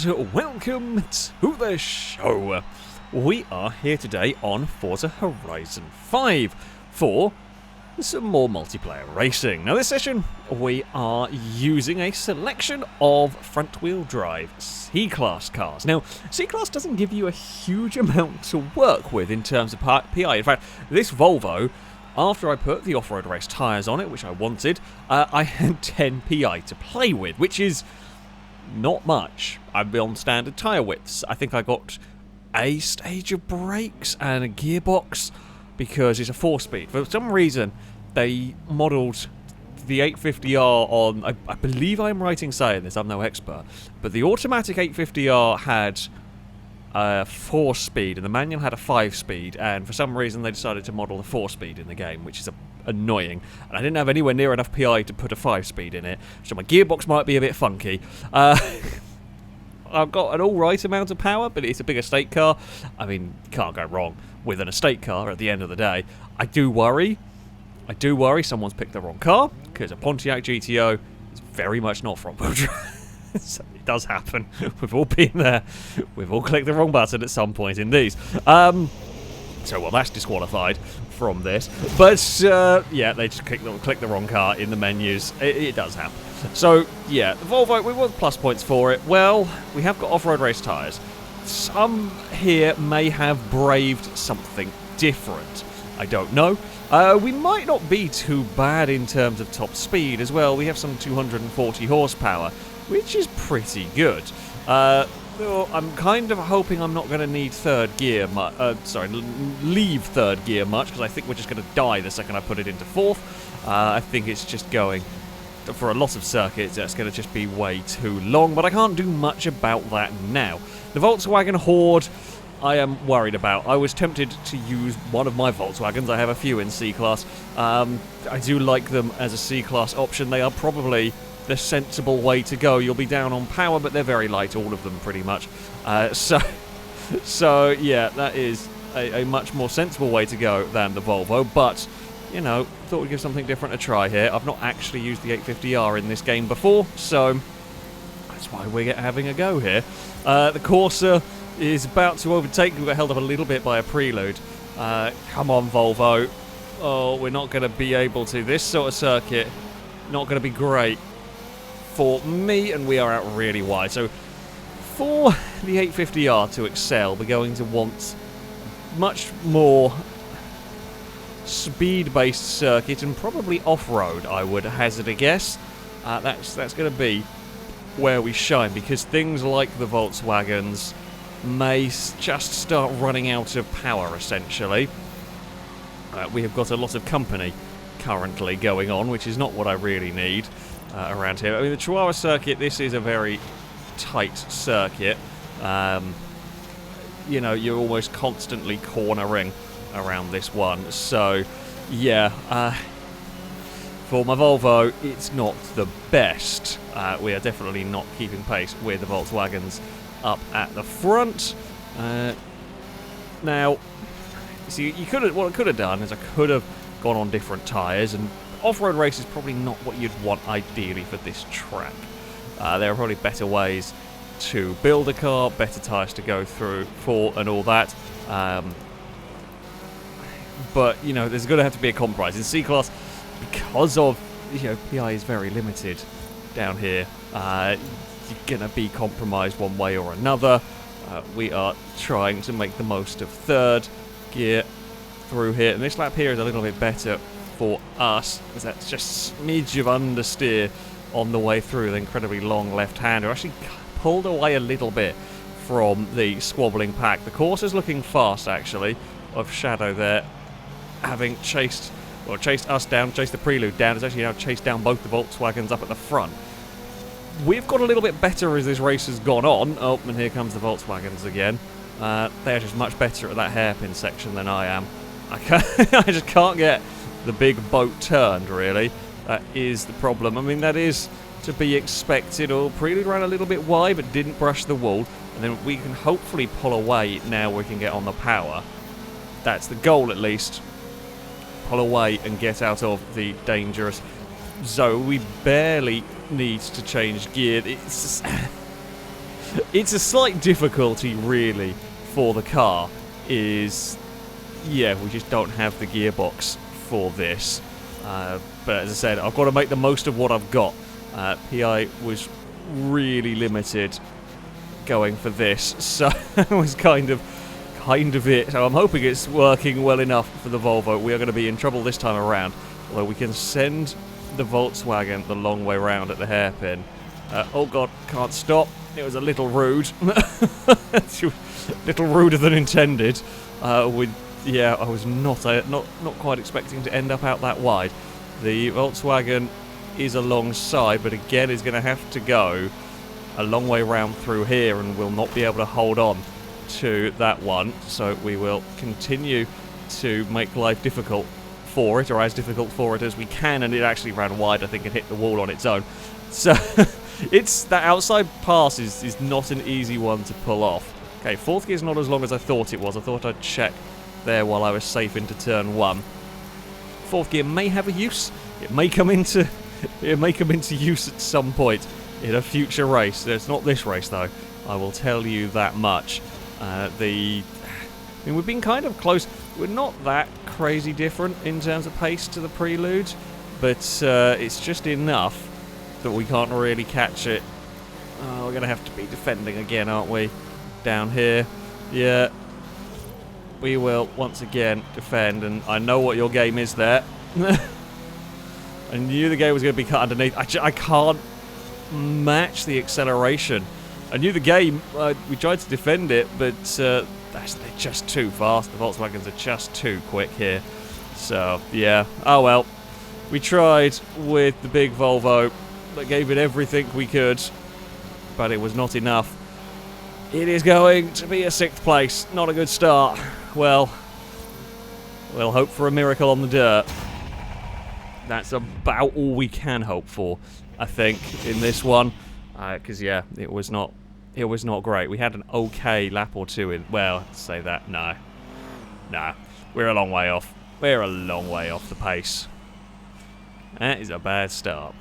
welcome to the show. We are here today on Forza Horizon 5 for some more multiplayer racing. Now this session we are using a selection of front-wheel drive C-Class cars. Now C-Class doesn't give you a huge amount to work with in terms of PI. In fact, this Volvo, after I put the off-road race tyres on it, which I wanted, I had 10 PI to play with, which is not much. I'm on standard tyre widths. I think I got a stage of brakes and a gearbox because it's a 4-speed. For some reason, they modelled the 850R on... I believe I'm right in saying this, I'm no expert, but the automatic 850R had a 4-speed and the manual had a 5-speed, and for some reason they decided to model the 4-speed in the game, which is annoying. And I didn't have anywhere near enough PI to put a 5-speed in it, so my gearbox might be a bit funky. I've got an alright amount of power, but it's a big estate car. I mean, you can't go wrong with an estate car at the end of the day. I do worry someone's picked the wrong car, because a Pontiac GTO is very much not front-wheel drive. So it does happen. We've all been there. We've all clicked the wrong button at some point in these. So, well, that's disqualified from this. But, yeah, they just clicked the wrong car in the menus. It does happen. So, yeah, the Volvo, we want plus points for it. Well, we have got off-road race tyres. Some here may have braved something different. I don't know. We might not be too bad in terms of top speed as well. We have some 240 horsepower, which is pretty good. I'm kind of hoping I'm not going to need leave third gear much, because I think we're just going to die the second I put it into fourth. I think it's just going... For a lot of circuits, that's going to just be way too long, but I can't do much about that now. The Volkswagen Horde, I am worried about. I was tempted to use one of my Volkswagens. I have a few in C-Class. I do like them as a C-Class option. They are probably the sensible way to go. You'll be down on power, but they're very light, all of them pretty much. So yeah, that is a much more sensible way to go than the Volvo, but... You know, thought we'd give something different a try here. I've not actually used the 850R in this game before, so that's why we're having a go here. The Corsa is about to overtake. We got held up a little bit by a prelude. Come on, Volvo. Oh, we're not going to be able to. This sort of circuit, not going to be great for me, and we are out really wide. So for the 850R to excel, we're going to want much more speed-based circuit and probably off-road, I would hazard a guess. That's going to be where we shine, because things like the Volkswagens may just start running out of power, essentially. We have got a lot of company currently going on, which is not what I really need around here. I mean, the Chihuahua circuit, this is a very tight circuit. You know, you're almost constantly cornering around this one, so yeah, for my Volvo it's not the best. We are definitely not keeping pace with the Volkswagens up at the front. Now, see, what I could have done is I could have gone on different tyres, and off-road race is probably not what you'd want ideally for this track. There are probably better ways to build a car, better tyres to go through for, and all that. But, you know, there's going to have to be a compromise. In C-Class, because of, you know, PI is very limited down here, you're going to be compromised one way or another. We are trying to make the most of third gear through here. And this lap here is a little bit better for us, as that's just a smidge of understeer on the way through the incredibly long left-hander. Actually pulled away a little bit from the squabbling pack. The course is looking fast, actually, of Shadow there, having chased us down, chased the Prelude down. It's actually now chased down both the Volkswagens up at the front. We've got a little bit better as this race has gone on. Oh, and here comes the Volkswagens again. They're just much better at that hairpin section than I am. I just can't get the big boat turned, really. That is the problem. I mean, that is to be expected. Oh, Prelude ran a little bit wide, but didn't brush the wall. And then we can hopefully pull away now. We can get on the power. That's the goal, at least. Pull away and get out of the dangerous zone. We barely need to change gear. It's just It's a slight difficulty, really, for the car. Yeah, we just don't have the gearbox for this. But as I said, I've got to make the most of what I've got. PI was really limited going for this, so that was kind of it. So I'm hoping it's working well enough for the Volvo. We are going to be in trouble this time around, although we can send the Volkswagen the long way round at the hairpin. Oh god, can't stop. It was a little rude. Little ruder than intended. Yeah, I was not quite expecting to end up out that wide. The Volkswagen is alongside, but again is going to have to go a long way round through here and will not be able to hold on to that one. So we will continue to make life difficult for it, or as difficult for it as we can, and it actually ran wide, I think, and hit the wall on its own. So that outside pass is not an easy one to pull off. Okay, fourth gear's not as long as I thought it was. I thought I'd check there while I was safe into turn one. Fourth gear may have a use. It may come into use at some point in a future race. It's not this race though, I will tell you that much. I mean, we've been kind of close. We're not that crazy different in terms of pace to the Prelude, but it's just enough that we can't really catch it. We're going to have to be defending again, aren't we? Down here. Yeah. We will once again defend, and I know what your game is there. I knew the game was going to be cut underneath. I can't match the acceleration. I knew the game. We tried to defend it, but they're just too fast. The Volkswagens are just too quick here. So, yeah. Oh well. We tried with the big Volvo. That gave it everything we could, but it was not enough. It is going to be a 6th place. Not a good start. Well, we'll hope for a miracle on the dirt. That's about all we can hope for, I think, in this one. Because yeah, it was not great. We had an okay lap or two in. Well, to say that, no, we're a long way off. We're a long way off the pace. That is a bad start.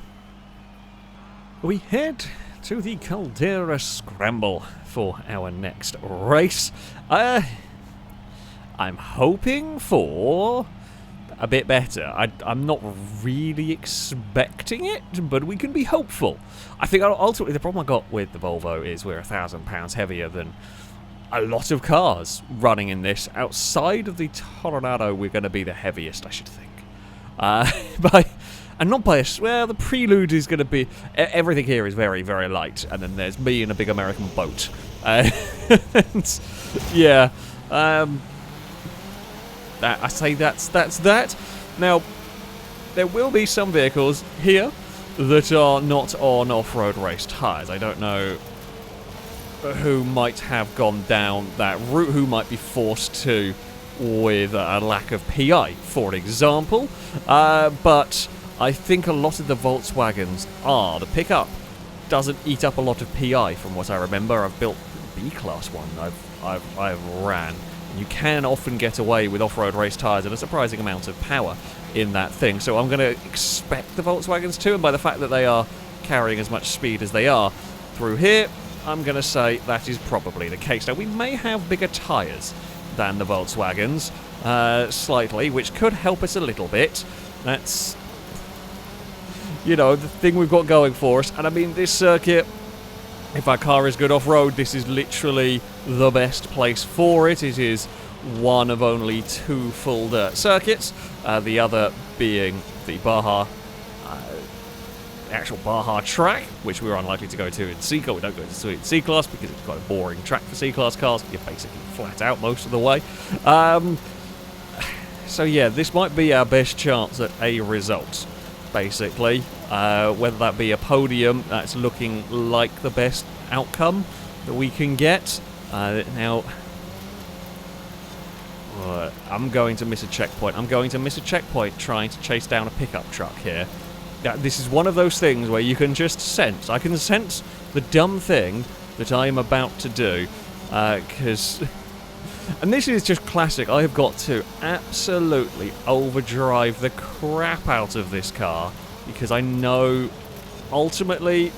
We head to the Caldera Scramble for our next race. I'm hoping for a bit better. I'm not really expecting it, but we can be hopeful. I think ultimately the problem I got with the Volvo is we're 1,000 pounds heavier than a lot of cars running in this. Outside of the Toronado, we're going to be the heaviest, I should think. And not by well, the Prelude is going to be... Everything here is very, very light. And then there's me in a big American boat. And, yeah. I say that's that. Now, there will be some vehicles here that are not on off-road race tyres. I don't know who might have gone down that route, who might be forced to with a lack of PI, for example. But I think a lot of the Volkswagens are. The pickup doesn't eat up a lot of PI from what I remember. I've built B-Class one I've ran. You can often get away with off-road race tyres and a surprising amount of power in that thing. So I'm going to expect the Volkswagens to, and by the fact that they are carrying as much speed as they are through here, I'm going to say that is probably the case. Now, we may have bigger tyres than the Volkswagens, slightly, which could help us a little bit. That's, you know, the thing we've got going for us. And I mean, this circuit, if our car is good off-road, this is literally the best place for it. It is one of only 2 full dirt circuits, the other being the Baja, actual Baja track, which we're unlikely to go to in C-Class. We don't go to in C-Class because it's quite a boring track for C-Class cars. You're basically flat out most of the way. So yeah, this might be our best chance at a result, basically. Whether that be a podium, that's looking like the best outcome that we can get. Now, I'm going to miss a checkpoint. I'm going to miss a checkpoint trying to chase down a pickup truck here. This is one of those things where you can just sense. I can sense the dumb thing that I am about to do. And this is just classic. I have got to absolutely overdrive the crap out of this car because I know ultimately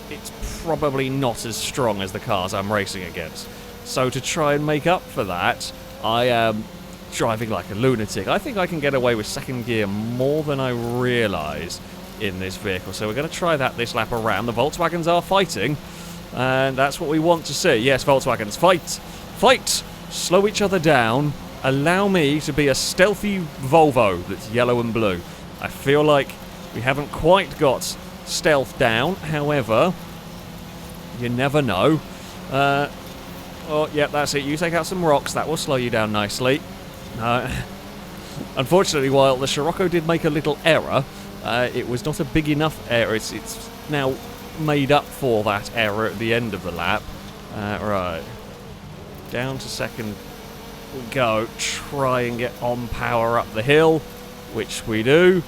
it's probably not as strong as the cars I'm racing against. So to try and make up for that, I am driving like a lunatic. I think I can get away with second gear more than I realise in this vehicle. So we're going to try that this lap around. The Volkswagens are fighting, and that's what we want to see. Yes, Volkswagens, fight! Fight! Slow each other down. Allow me to be a stealthy Volvo that's yellow and blue. I feel like we haven't quite got stealth down. However, you never know. Oh, yeah, that's it. You take out some rocks. That will slow you down nicely. Unfortunately, while the Scirocco did make a little error, it was not a big enough error. It's now made up for that error at the end of the lap. Right. Down to second we go. Try and get on power up the hill, which we do.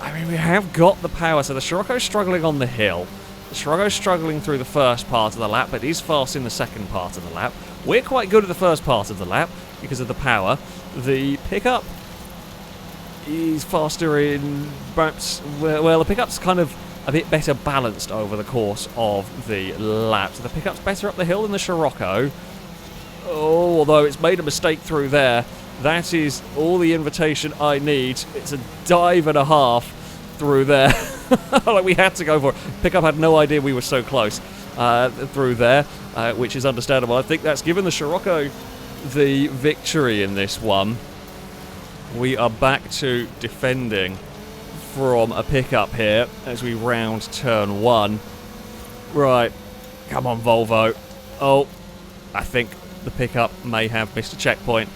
I mean, we have got the power. So the Scirocco's struggling on the hill. The Scirocco's struggling through the first part of the lap, but is fast in the second part of the lap. We're quite good at the first part of the lap because of the power. The pickup is faster in perhaps... Well, the pickup's kind of a bit better balanced over the course of the lap. So the pickup's better up the hill than the Scirocco. Oh, although it's made a mistake through there. That is all the invitation I need. It's a dive and a half through there. Like we had to go for it. Pickup had no idea we were so close through there, which is understandable. I think that's given the Scirocco the victory in this one. We are back to defending from a pickup here as we round turn 1. Right. Come on, Volvo. Oh, I think the pickup may have missed a checkpoint,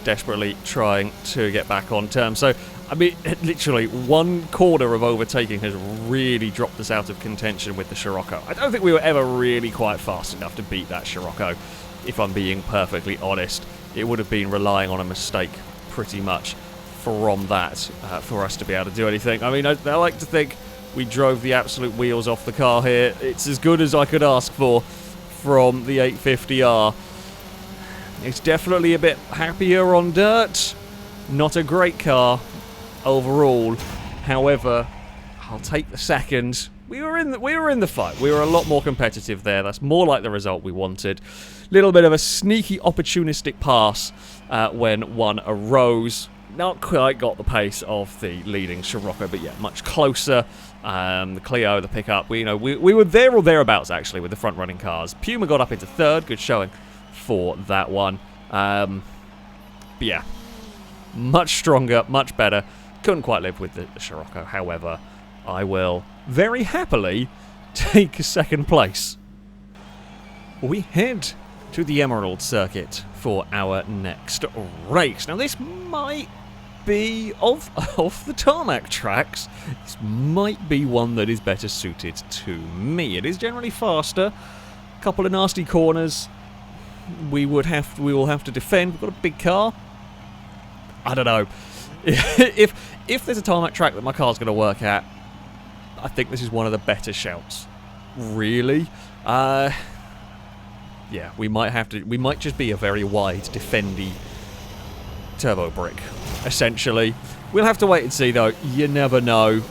desperately trying to get back on terms. So, I mean, literally, one corner of overtaking has really dropped us out of contention with the Scirocco. I don't think we were ever really quite fast enough to beat that Scirocco, if I'm being perfectly honest. It would have been relying on a mistake, pretty much, from that, for us to be able to do anything. I mean, I like to think we drove the absolute wheels off the car here. It's as good as I could ask for from the 850R. It's definitely a bit happier on dirt. Not a great car overall. However, I'll take the second. We were in the fight. We were a lot more competitive there. That's more like the result we wanted. Little bit of a sneaky opportunistic pass when one arose. Not quite got the pace of the leading Scirocco, but yeah, much closer. The Clio, the pickup, we were there or thereabouts actually with the front running cars. Puma got up into third. Good showing for that one. But yeah, much stronger, much better. Couldn't quite live with the Scirocco. However, I will very happily take second place. We head to the Emerald Circuit for our next race. Now this might be, of the tarmac tracks, this might be one that is better suited to me. It is generally faster. A couple of nasty corners. We will have to defend. We've got a big car. I don't know. If there's a tarmac track that my car's going to work at, I think this is one of the better shouts. Really? Yeah, we might just be a very wide, defendy turbo brick, essentially. We'll have to wait and see, though. You never know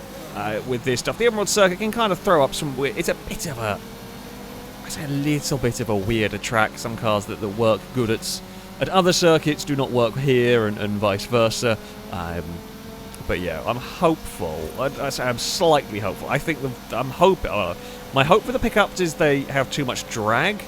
with this stuff. The Emerald Circuit can kind of throw up some weird... It's a bit of a... I say a little bit of a weirder track. Some cars that work good at other circuits do not work here, and vice versa. But yeah, I'm hopeful. I'm slightly hopeful. I think I'm hoping. My hope for the pickups is they have too much drag,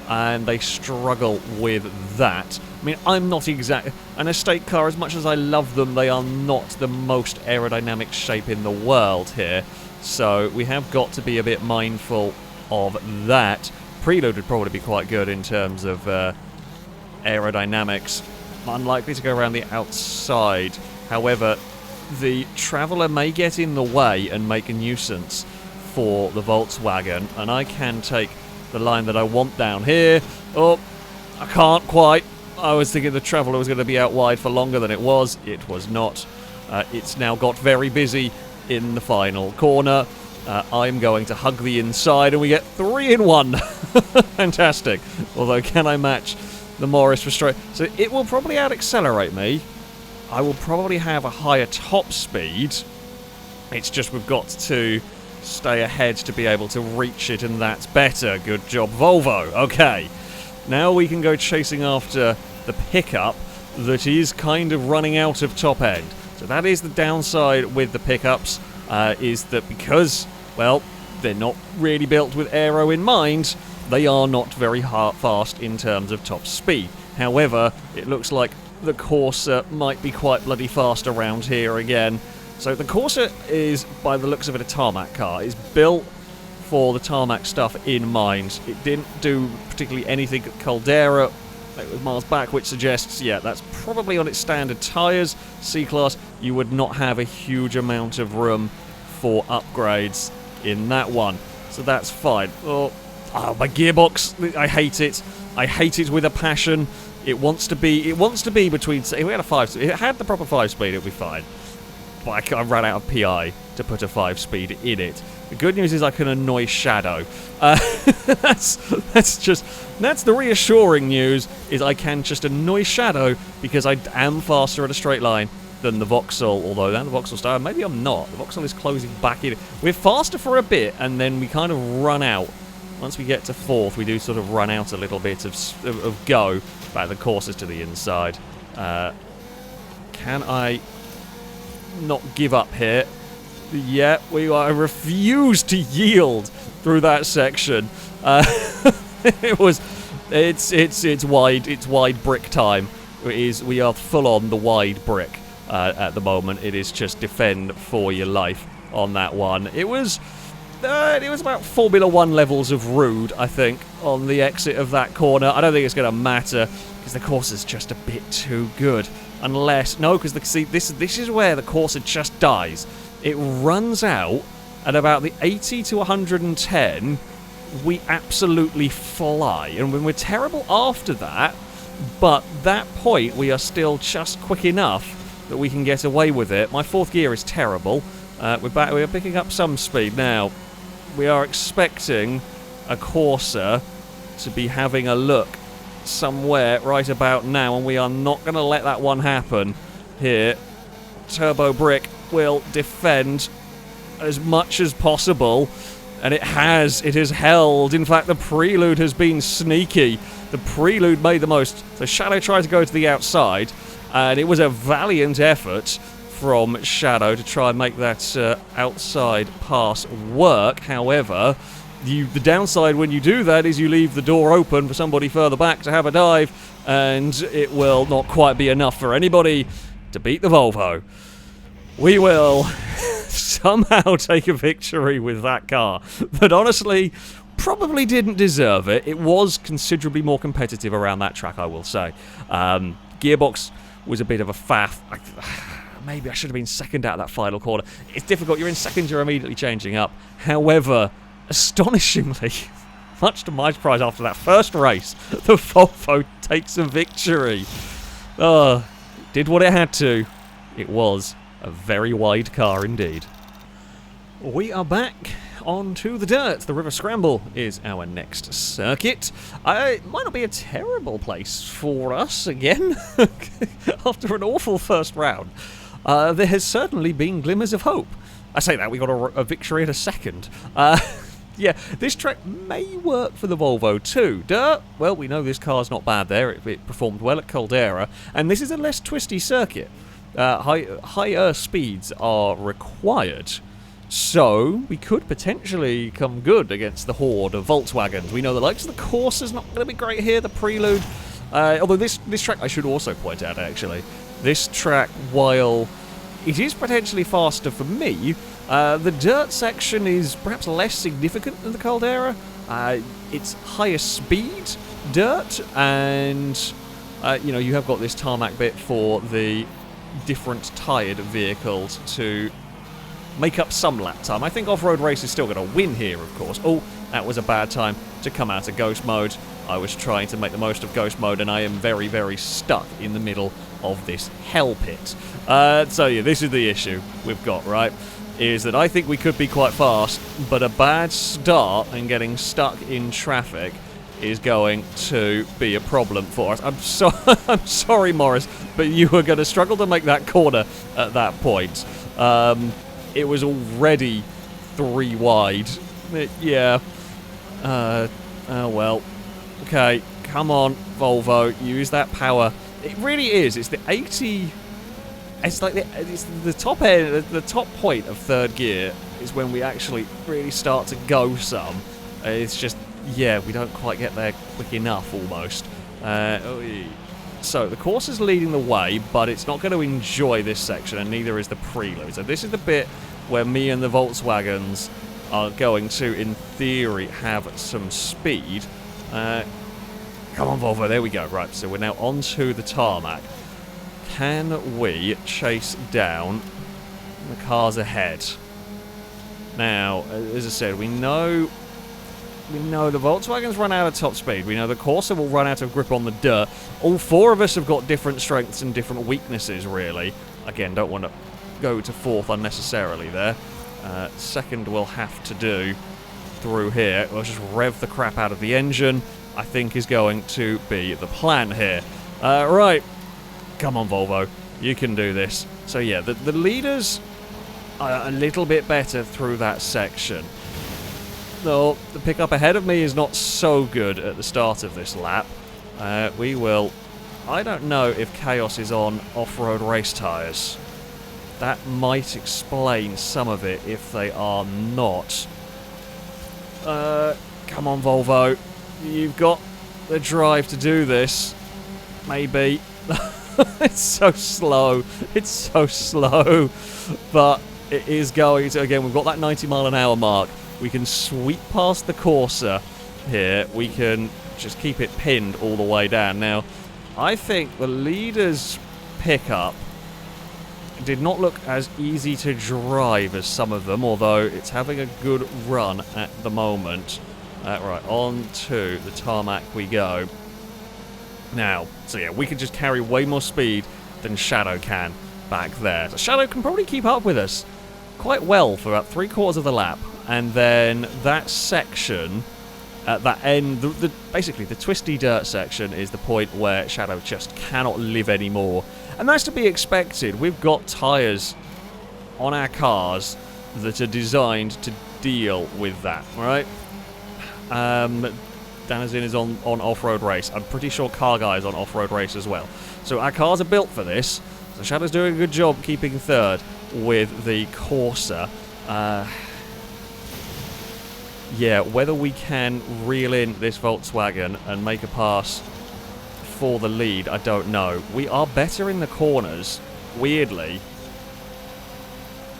and they struggle with that. I mean, I'm not exact. An estate car, as much as I love them, they are not the most aerodynamic shape in the world here. So we have got to be a bit mindful of that. Preload would probably be quite good in terms of aerodynamics. Unlikely to go around the outside. However, the Traveller may get in the way and make a nuisance for the Volkswagen, and I can take the line that I want down here. Oh, I can't quite. I was thinking the Traveller was going to be out wide for longer than it was. It was not. It's now got very busy in the final corner. I'm going to hug the inside, and we get 3 in 1. Fantastic. Although, can I match the Morris for straight? So it will probably out-accelerate me. I will probably have a higher top speed. It's just we've got to stay ahead to be able to reach it, and that's better. Good job, Volvo. Okay, now we can go chasing after the pickup that is kind of running out of top end. So that is the downside with the pickups, is that because, well, they're not really built with aero in mind, they are not very fast in terms of top speed. However, it looks like the Corsa might be quite bloody fast around here again. So the Corsa is, by the looks of it, a tarmac car. It's built for the tarmac stuff in mind. It didn't do particularly anything at Caldera. It was miles back, which suggests, yeah, that's probably on its standard tyres. C-Class, you would not have a huge amount of room for upgrades in that one. So that's fine. Oh, my gearbox, I hate it. I hate it with a passion. It wants to be between, if we had a 5-speed, if it had the proper 5-speed, it would be fine. But I ran out of PI to put a 5-speed in it. The good news is I can annoy Shadow. That's the reassuring news, is I can just annoy Shadow because I am faster at a straight line than the Vauxhall, although then the Vauxhall style, maybe I'm not. The Vauxhall is closing back in. We're faster for a bit, and then we kind of run out. Once we get to 4th, we do sort of run out a little bit of go. Back the courses to the inside. Can I not give up here? Yeah, I refuse to yield through that section. It's wide brick time. We are full on the wide brick at the moment. It is just defend for your life on that one. It was about Formula 1 levels of rude, I think, on the exit of that corner. I don't think it's going to matter because the course is just a bit too good. Unless, no, because see, this is where the Corsa just dies. It runs out at about the 80 to 110. We absolutely fly, and when we're terrible after that, but that point we are still just quick enough that we can get away with it. My 4th gear is terrible. We're picking up some speed now. We are expecting a Corsa to be having a look somewhere right about now, and we are not going to let that one happen here. Turbo Brick will defend as much as possible, and it has held. In fact, the Prelude has been sneaky. The Prelude made the most. So Shadow tried to go to the outside, and it was a valiant effort from Shadow to try and make that outside pass work. However, the downside when you do that is you leave the door open for somebody further back to have a dive, and it will not quite be enough for anybody to beat the Volvo. We will somehow take a victory with that car that honestly probably didn't deserve it. It was considerably more competitive around that track, I will say. Gearbox was a bit of a faff. Maybe I should have been second out of that final corner. It's difficult. You're in second, you're immediately changing up. However, astonishingly, much to my surprise after that first race, the Volvo takes a victory. Did what it had to. It was a very wide car indeed. We are back onto the dirt. The River Scramble is our next circuit. It might not be a terrible place for us again after an awful first round. There has certainly been glimmers of hope. I say that, we got a victory in a second. Yeah, this track may work for the Volvo too. Dirt, well, we know this car's not bad there. It performed well at Caldera, and this is a less twisty circuit. Higher speeds are required, so we could potentially come good against the horde of Volkswagens. We know the likes of the Corsa's not going to be great here, the Prelude. Although this track, I should also point out actually, this track, while it is potentially faster for me, the dirt section is perhaps less significant than the Caldera. It's higher speed dirt, and you have got this tarmac bit for the different tired vehicles to make up some lap time. I think Off-Road Race is still going to win here, of course. Oh, that was a bad time to come out of Ghost Mode. I was trying to make the most of Ghost Mode, and I am very, very stuck in the middle of this hell pit. So yeah, this is the issue we've got, right? Is that I think we could be quite fast, but a bad start and getting stuck in traffic is going to be a problem for us. I'm sorry, Morris, but you were going to struggle to make that corner at that point. It was already 3 wide. Yeah. Oh well. Okay, come on, Volvo, use that power. It really is. It's the 80. It's like it's the top end, the top point of third gear is when we actually really start to go some. It's just, yeah, we don't quite get there quick enough almost. So the course is leading the way, but it's not going to enjoy this section, and neither is the prelude. So this is the bit where me and the Volkswagens are going to, in theory, have some speed. Come on, Volvo, there we go. Right, so we're now onto the tarmac. Can we chase down the cars ahead? Now, as I said, we know the Volkswagens run out of top speed. We know the Corsa will run out of grip on the dirt. All 4 of us have got different strengths and different weaknesses, really. Again, don't want to go to 4th unnecessarily there. Second we'll have to do through here. We'll just rev the crap out of the engine, I think is going to be the plan here. Right. Come on, Volvo. You can do this. So, yeah, the leaders are a little bit better through that section. Though the pickup ahead of me is not so good at the start of this lap. We will... I don't know if Chaos is on off-road race tyres. That might explain some of it if they are not. Come on, Volvo. You've got the drive to do this. Maybe. It's so slow. It's so slow. But it is going to... Again, we've got that 90-mile-an-hour mark. We can sweep past the Corsa here. We can just keep it pinned all the way down. Now, I think the leader's pickup did not look as easy to drive as some of them, although it's having a good run at the moment. Right, on to the tarmac we go. Now, so yeah, we can just carry way more speed than Shadow can back there. So Shadow can probably keep up with us quite well for about 3/4 of the lap. And then that section, at that end, basically the twisty dirt section is the point where Shadow just cannot live anymore. And that's to be expected. We've got tyres on our cars that are designed to deal with that, right? Danazin is on off-road race. I'm pretty sure Car Guy is on off-road race as well. So our cars are built for this. So Shadow's doing a good job keeping third with the Corsa. Yeah, whether we can reel in this Volkswagen and make a pass for the lead, I don't know. We are better in the corners, weirdly.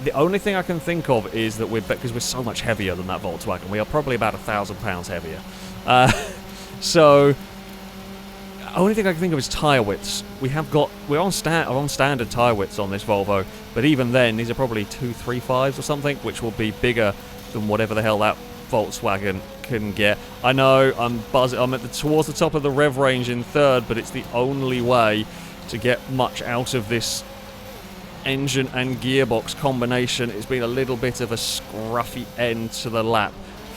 The only thing I can think of is that because we're so much heavier than that Volkswagen. We are probably about 1,000 pounds heavier. So, only thing I can think of is tyre widths. We're on standard tyre widths on this Volvo, but even then, these are probably 235s or something, which will be bigger than whatever the hell that Volkswagen can get. I know I'm buzzing. I'm towards the top of the rev range in third, but it's the only way to get much out of this engine and gearbox combination. It's been a little bit of a scruffy end to the lap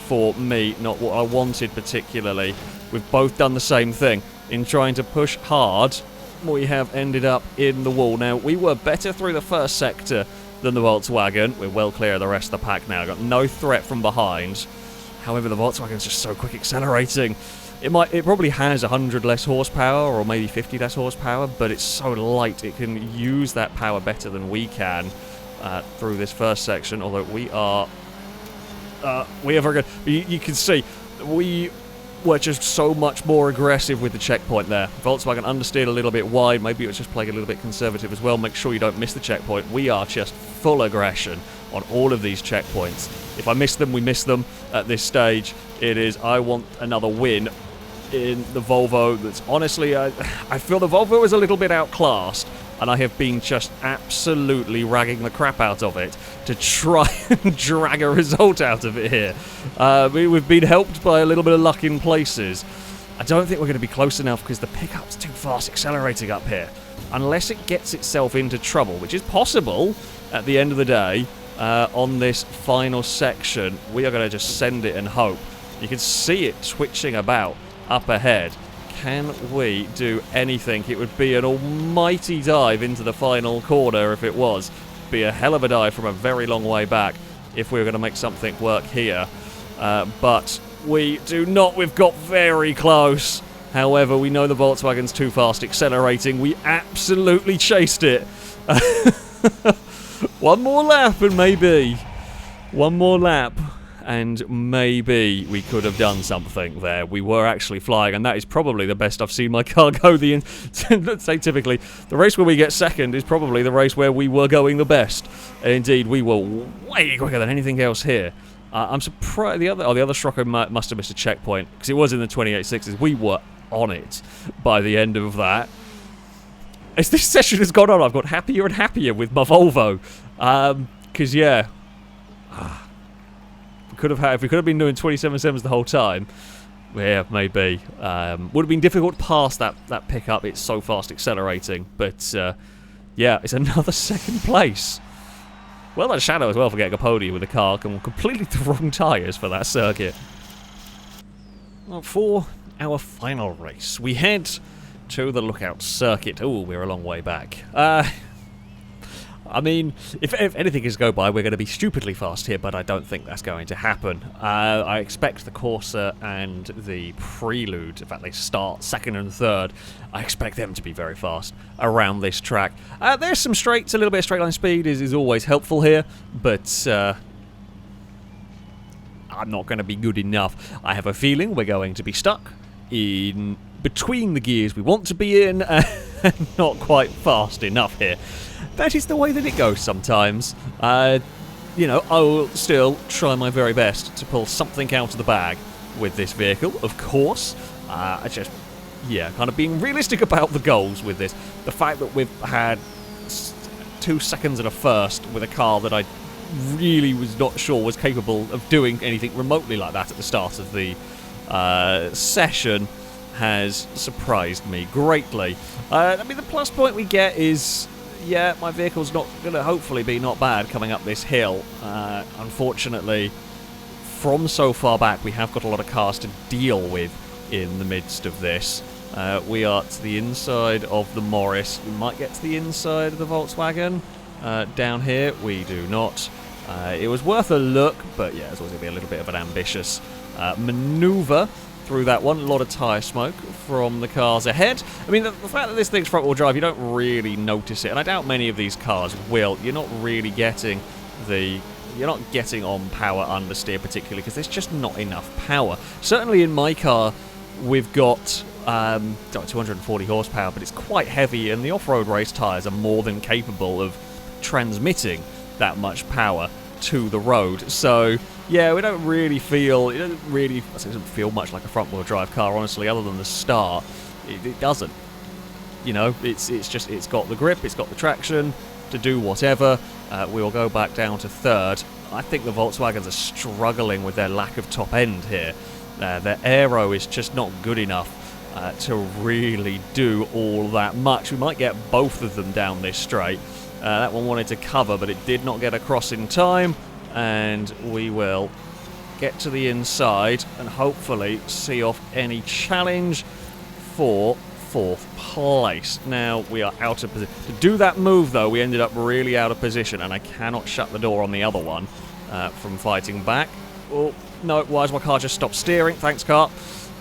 for me, not what I wanted particularly. We've both done the same thing. In trying to push hard, we have ended up in the wall. Now, we were better through the first sector than the Volkswagen. We're well clear of the rest of the pack now. Got no threat from behind. However, the Volkswagen's just so quick accelerating. It probably has 100 less horsepower, or maybe 50 less horsepower, but it's so light it can use that power better than we can through this first section. Although we are very good. You can see we were just so much more aggressive with the checkpoint there. Volkswagen understeered a little bit wide. Maybe it was just playing a little bit conservative as well. Make sure you don't miss the checkpoint. We are just full aggression on all of these checkpoints. If I miss them, we miss them at this stage. It is, I want another win in the Volvo. That's honestly, I feel the Volvo is a little bit outclassed, and I have been just absolutely ragging the crap out of it to try and drag a result out of it here. We've been helped by a little bit of luck in places. I don't think we're going to be close enough because the pickup's too fast accelerating up here. Unless it gets itself into trouble, which is possible at the end of the day. On this final section, we are going to just send it and hope. You can see it twitching about up ahead. Can we do anything? It would be an almighty dive into the final corner if it was. Be a hell of a dive from a very long way back. if we were going to make something work here. But we do not. We've got very close. However, we know the Volkswagen's too fast accelerating. We absolutely chased it. One more lap and maybe. One more lap. And maybe we could have done something there. We were actually flying, and that is probably the best I've seen my car go. Let's say typically, the race where we get second is probably the race where we were going the best. And indeed, we were way quicker than anything else here. I'm surprised the other Scirocco must have missed a checkpoint, because it was in the 28.6s. We were on it by the end of that. As this session has gone on, I've got happier and happier with my Volvo. Because, yeah... if we could have been doing 27.7s the whole time, yeah, maybe. Would have been difficult to pass that pickup. It's so fast accelerating. But, yeah, it's another second place. Well done, Shadow, as well, for getting a podium with a car on completely the wrong tyres for that circuit. Well, for our final race, we head to the Lookout Circuit. Oh, we're a long way back. I mean, if anything is to go by, we're going to be stupidly fast here, but I don't think that's going to happen. I expect the Corsa and the Prelude, in fact they start second and third, I expect them to be very fast around this track. There's some straights, a little bit of straight line speed is always helpful here, but I'm not going to be good enough. I have a feeling we're going to be stuck in between the gears we want to be in and not quite fast enough here. That is the way that it goes sometimes. You know, I will still try my very best to pull something out of the bag with this vehicle, of course. I just, yeah, kind of being realistic about the goals with this. The fact that we've had 2 seconds and a first with a car that I really was not sure was capable of doing anything remotely like that at the start of the session has surprised me greatly. I mean, the plus point we get is, yeah, my vehicle's not going to hopefully be not bad coming up this hill. Unfortunately, from so far back, we have got a lot of cars to deal with in the midst of this. We are to the inside of the Morris. We might get to the inside of the Volkswagen. Down here, we do not. It was worth a look, but yeah, it's always going to be a little bit of an ambitious manoeuvre through that one. A lot of tyre smoke from the cars ahead. I mean, the fact that this thing's front-wheel drive, you don't really notice it, and I doubt many of these cars will. You're not really getting you're not getting on power understeer particularly, because there's just not enough power. Certainly in my car, we've got 240 horsepower, but it's quite heavy, and the off-road race tyres are more than capable of transmitting that much power to the road. So yeah, it doesn't feel much like a front-wheel drive car, honestly, other than the start. It doesn't. You know, it's got the grip, it's got the traction to do whatever. We'll go back down to third. I think the Volkswagens are struggling with their lack of top end here. Their aero is just not good enough to really do all that much. We might get both of them down this straight. That one wanted to cover, but it did not get across in time, and we will get to the inside and hopefully see off any challenge for 4th place. Now we are out of position. To do that move, though, we ended up really out of position, and I cannot shut the door on the other one from fighting back. Oh, no, why has my car just stopped steering? Thanks, car.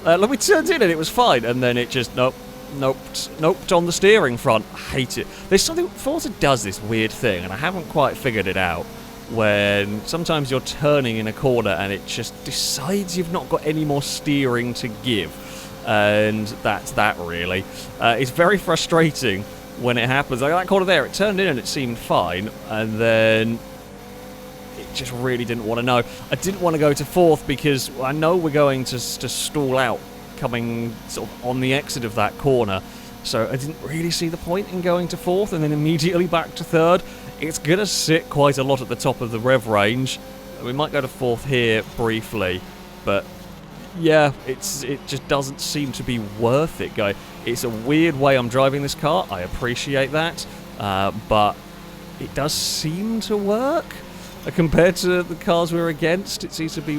Look, we turned in and it was fine, and then it just, noped on the steering front. I hate it. There's something, Forza does this weird thing, and I haven't quite figured it out, when sometimes you're turning in a corner and it just decides you've not got any more steering to give. And that's that, really. It's very frustrating when it happens. Like that corner there, it turned in and it seemed fine, and then it just really didn't want to know. I didn't want to go to 4th because I know we're going to stall out coming sort of on the exit of that corner, so I didn't really see the point in going to 4th and then immediately back to 3rd. It's going to sit quite a lot at the top of the rev range. We might go to 4th here briefly, but yeah, it just doesn't seem to be worth it, guy. It's a weird way I'm driving this car. I appreciate that, but it does seem to work. Compared to the cars we're against, it seems to be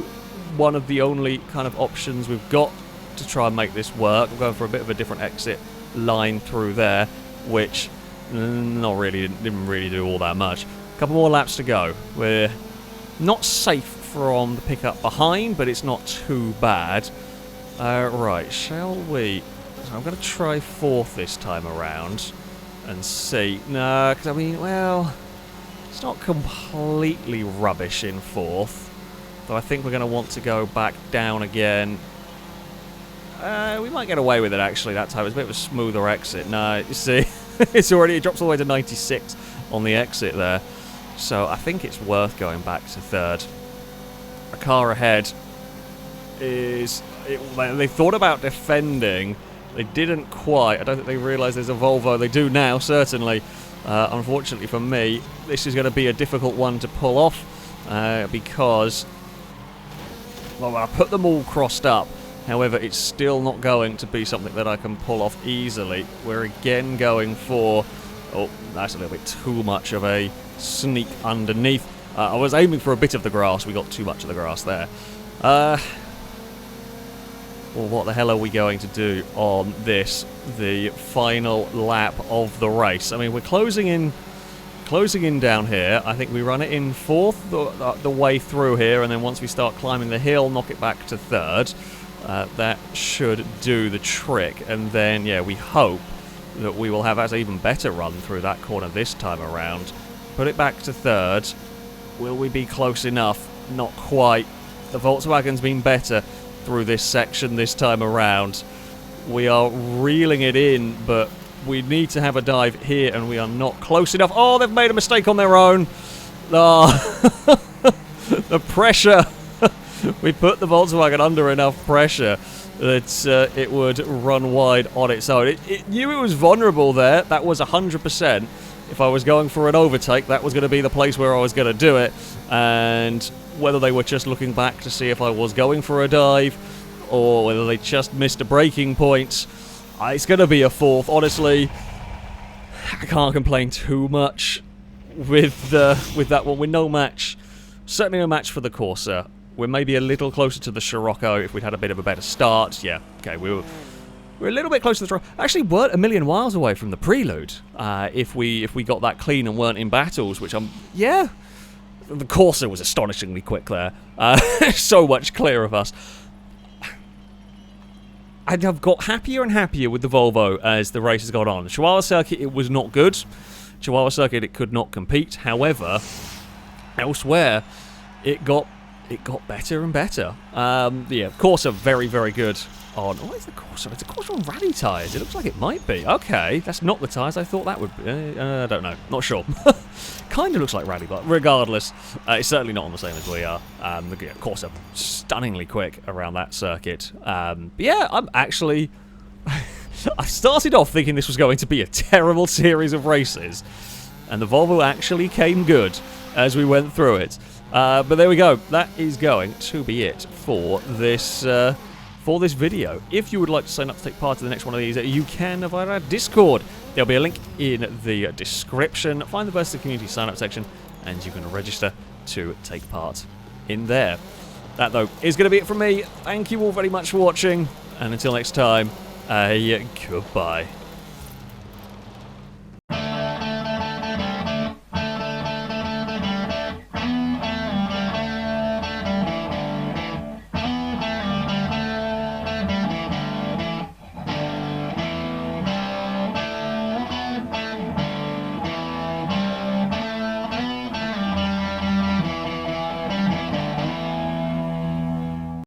one of the only kind of options we've got to try and make this work. We're going for a bit of a different exit line through there, which didn't really do all that much. A couple more laps to go. We're Not safe from the pickup behind, but it's not too bad. Right, shall we... So I'm going to try 4th this time around and see. No, because I mean, well, it's not completely rubbish in 4th. Though I think we're going to want to go back down again. We might get away with it actually that time. It's a bit of a smoother exit. No, you see, it drops all the way to 96 on the exit there. So I think it's worth going back to 3rd. A car ahead is... they thought about defending. They didn't quite. I don't think they realised there's a Volvo. They do now, certainly. Unfortunately for me, this is going to be a difficult one to pull off because... well, I put them all crossed up. However, it's still not going to be something that I can pull off easily. We're again going for... oh, that's a little bit too much of a sneak underneath. I was aiming for a bit of the grass. We got too much of the grass there. Well, what the hell are we going to do on this, the final lap of the race? I mean, we're closing in down here. I think we run it in 4th the way through here, and then once we start climbing the hill, knock it back to 3rd. That should do the trick, and then, yeah, we hope that we will have an even better run through that corner this time around. Put it back to 3rd. Will we be close enough? Not quite. The Volkswagen's been better through this section this time around. We are reeling it in, but we need to have a dive here, and we are not close enough. Oh, they've made a mistake on their own. Oh, the pressure. We put the Volkswagen under enough pressure that it would run wide on its own. It knew it was vulnerable there. That was 100%. If I was going for an overtake, that was going to be the place where I was going to do it. And whether they were just looking back to see if I was going for a dive, or whether they just missed a braking point, it's going to be a 4th. Honestly, I can't complain too much with that one. We're no match. Certainly no match for the Corsa. We're maybe a little closer to the Scirocco if we'd had a bit of a better start. Yeah, okay, we're a little bit closer to the Scirocco. Actually, weren't a million miles away from the Prelude if we got that clean and weren't in battles, which yeah, the Corsa was astonishingly quick there. So much clear of us. I have got happier and happier with the Volvo as the race has gone on. Chihuahua Circuit, it was not good. Chihuahua Circuit, it could not compete. However, elsewhere, it got better and better. Yeah, Corsa very, very good on... what is the Corsa? It's a Corsa on rally tyres. It looks like it might be. Okay, that's not the tyres I thought that would be. I don't know. Not sure. Kind of looks like rally, but regardless, it's certainly not on the same as we are. The Corsa stunningly quick around that circuit. But yeah, I'm actually... I started off thinking this was going to be a terrible series of races, and the Volvo actually came good as we went through it. But there we go. That is going to be it for this video. If you would like to sign up to take part in the next one of these, you can via our Discord. There'll be a link in the description. Find the Versus Community sign-up section, and you can register to take part in there. That, though, is going to be it from me. Thank you all very much for watching, and until next time, goodbye.